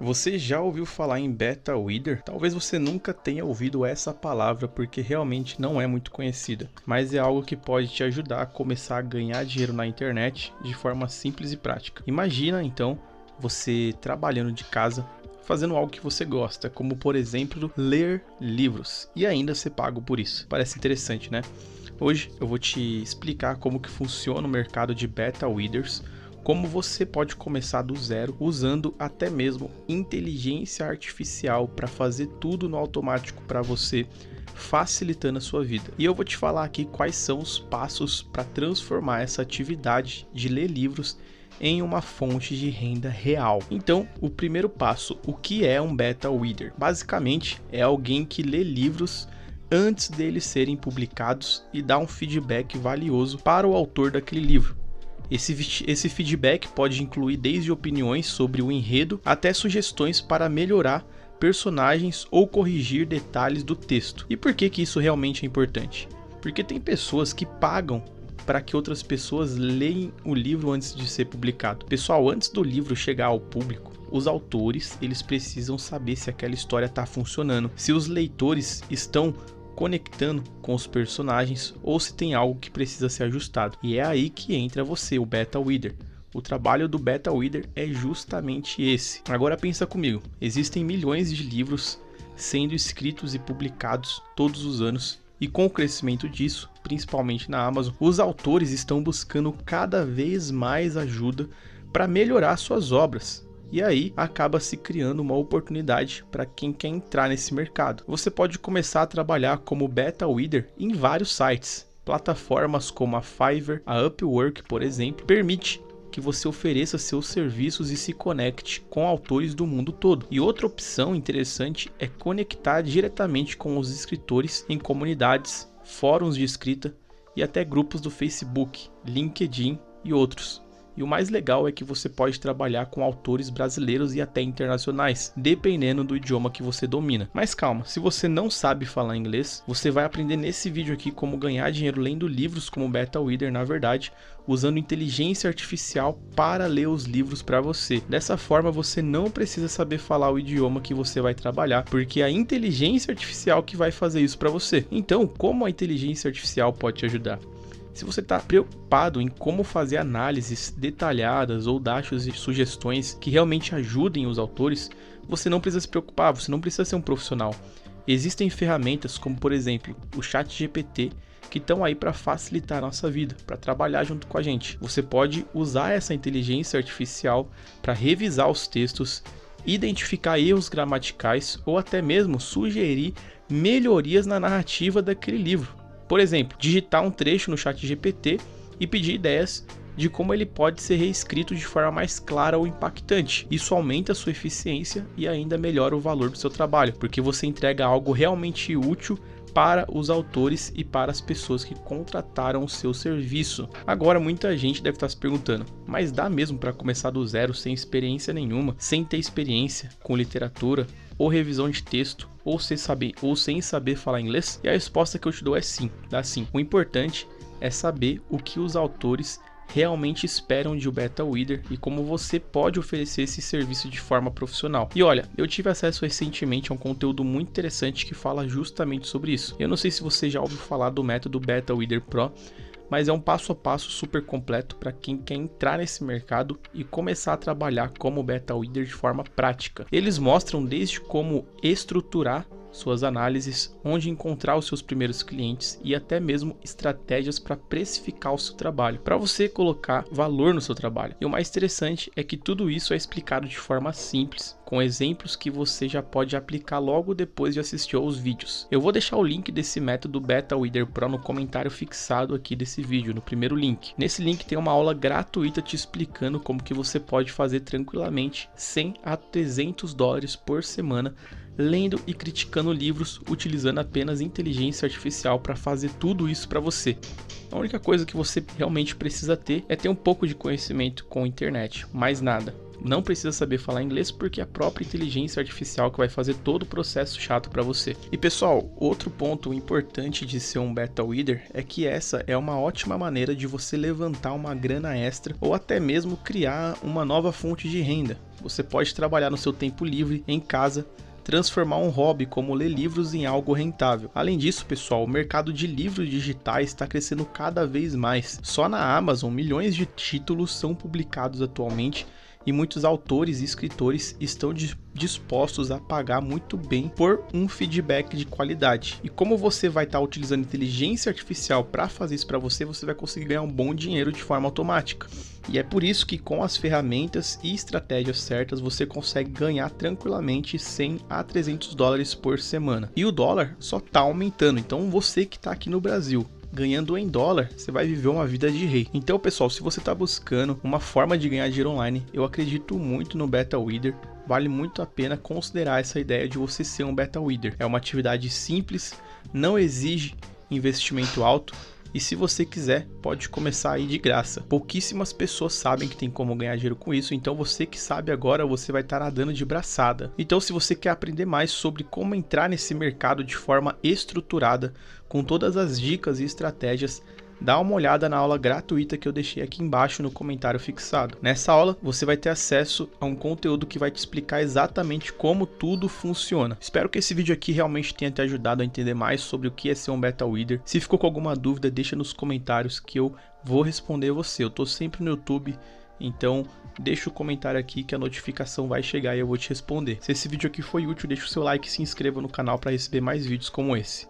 Você já ouviu falar em beta reader? Talvez você nunca tenha ouvido essa palavra porque realmente não é muito conhecida, mas é algo que pode te ajudar a começar a ganhar dinheiro na internet de forma simples e prática. Imagina então você trabalhando de casa, fazendo algo que você gosta, como por exemplo ler livros, e ainda ser pago por isso. Parece interessante, né? Hoje eu vou te explicar como que funciona o mercado de beta readers, como você pode começar do zero usando até mesmo inteligência artificial para fazer tudo no automático para você, facilitando a sua vida. E eu vou te falar aqui quais são os passos para transformar essa atividade de ler livros em uma fonte de renda real. Então, o primeiro passo, o que é um beta reader? Basicamente, é alguém que lê livros antes deles serem publicados e dá um feedback valioso para o autor daquele livro. Esse feedback pode incluir desde opiniões sobre o enredo até sugestões para melhorar personagens ou corrigir detalhes do texto. E por que isso realmente é importante? Porque tem pessoas que pagam para que outras pessoas leem o livro antes de ser publicado. Pessoal, antes do livro chegar ao público, os autores eles precisam saber se aquela história está funcionando, se os leitores estão conectando com os personagens ou se tem algo que precisa ser ajustado. E é aí que entra você, o beta reader. O trabalho do beta reader é justamente esse. Agora pensa comigo, existem milhões de livros sendo escritos e publicados todos os anos, e com o crescimento disso, principalmente na Amazon, os autores estão buscando cada vez mais ajuda para melhorar suas obras. E aí acaba se criando uma oportunidade para quem quer entrar nesse mercado. Você pode começar a trabalhar como beta reader em vários sites. Plataformas como a Fiverr, a Upwork, por exemplo, permite que você ofereça seus serviços e se conecte com autores do mundo todo. E outra opção interessante é conectar diretamente com os escritores em comunidades, fóruns de escrita e até grupos do Facebook, LinkedIn e outros. E o mais legal é que você pode trabalhar com autores brasileiros e até internacionais, dependendo do idioma que você domina. Mas calma, se você não sabe falar inglês, você vai aprender nesse vídeo aqui como ganhar dinheiro lendo livros como beta reader, na verdade, usando inteligência artificial para ler os livros para você. Dessa forma, você não precisa saber falar o idioma que você vai trabalhar, porque é a inteligência artificial que vai fazer isso para você. Então, como a inteligência artificial pode te ajudar? Se você está preocupado em como fazer análises detalhadas ou dar sugestões que realmente ajudem os autores, você não precisa se preocupar, você não precisa ser um profissional. Existem ferramentas como, por exemplo, o ChatGPT, que estão aí para facilitar a nossa vida, para trabalhar junto com a gente. Você pode usar essa inteligência artificial para revisar os textos, identificar erros gramaticais ou até mesmo sugerir melhorias na narrativa daquele livro. Por exemplo, digitar um trecho no ChatGPT e pedir ideias de como ele pode ser reescrito de forma mais clara ou impactante. Isso aumenta a sua eficiência e ainda melhora o valor do seu trabalho, porque você entrega algo realmente útil para os autores e para as pessoas que contrataram o seu serviço. Agora muita gente deve estar se perguntando, mas dá mesmo para começar do zero sem experiência nenhuma, sem ter experiência com literatura ou revisão de texto, ou sem saber falar inglês? E a resposta que eu te dou é sim, dá sim. O importante é saber o que os autores realmente esperam de um beta reader e como você pode oferecer esse serviço de forma profissional. E olha, eu tive acesso recentemente a um conteúdo muito interessante que fala justamente sobre isso. Eu não sei se você já ouviu falar do método Beta Reader Pro, mas é um passo a passo super completo para quem quer entrar nesse mercado e começar a trabalhar como beta reader de forma prática. Eles mostram desde como estruturar suas análises, onde encontrar os seus primeiros clientes e até mesmo estratégias para precificar o seu trabalho, para você colocar valor no seu trabalho. E o mais interessante é que tudo isso é explicado de forma simples, com exemplos que você já pode aplicar logo depois de assistir aos vídeos. Eu vou deixar o link desse método Beta Reader Pro no comentário fixado aqui desse vídeo, no primeiro link. Nesse link tem uma aula gratuita te explicando como que você pode fazer tranquilamente $100 a $300 por semana, lendo e criticando livros, utilizando apenas inteligência artificial para fazer tudo isso para você. A única coisa que você realmente precisa ter é ter um pouco de conhecimento com a internet, mais nada. Não precisa saber falar inglês porque é a própria inteligência artificial que vai fazer todo o processo chato para você. E pessoal, outro ponto importante de ser um beta reader é que essa é uma ótima maneira de você levantar uma grana extra ou até mesmo criar uma nova fonte de renda. Você pode trabalhar no seu tempo livre, em casa, transformar um hobby como ler livros em algo rentável. Além disso, pessoal, o mercado de livros digitais está crescendo cada vez mais. Só na Amazon, milhões de títulos são publicados atualmente e muitos autores e escritores estão dispostos a pagar muito bem por um feedback de qualidade. E como você vai estar utilizando inteligência artificial para fazer isso para você, você vai conseguir ganhar um bom dinheiro de forma automática. E é por isso que com as ferramentas e estratégias certas, você consegue ganhar tranquilamente 100 a 300 dólares por semana. E o dólar só está aumentando, então você que está aqui no Brasil, ganhando em dólar, você vai viver uma vida de rei. Então, pessoal, se você está buscando uma forma de ganhar dinheiro online, eu acredito muito no BetaWither. Vale muito a pena considerar essa ideia de você ser um BetaWither. É uma atividade simples, não exige investimento alto. E se você quiser, pode começar aí de graça. Pouquíssimas pessoas sabem que tem como ganhar dinheiro com isso, então você que sabe agora, você vai estar nadando de braçada. Então se você quer aprender mais sobre como entrar nesse mercado de forma estruturada, com todas as dicas e estratégias, dá uma olhada na aula gratuita que eu deixei aqui embaixo no comentário fixado. Nessa aula, você vai ter acesso a um conteúdo que vai te explicar exatamente como tudo funciona. Espero que esse vídeo aqui realmente tenha te ajudado a entender mais sobre o que é ser um BetaWither. Se ficou com alguma dúvida, deixa nos comentários que eu vou responder você. Eu tô sempre no YouTube, então deixa o comentário aqui que a notificação vai chegar e eu vou te responder. Se esse vídeo aqui foi útil, deixa o seu like e se inscreva no canal para receber mais vídeos como esse.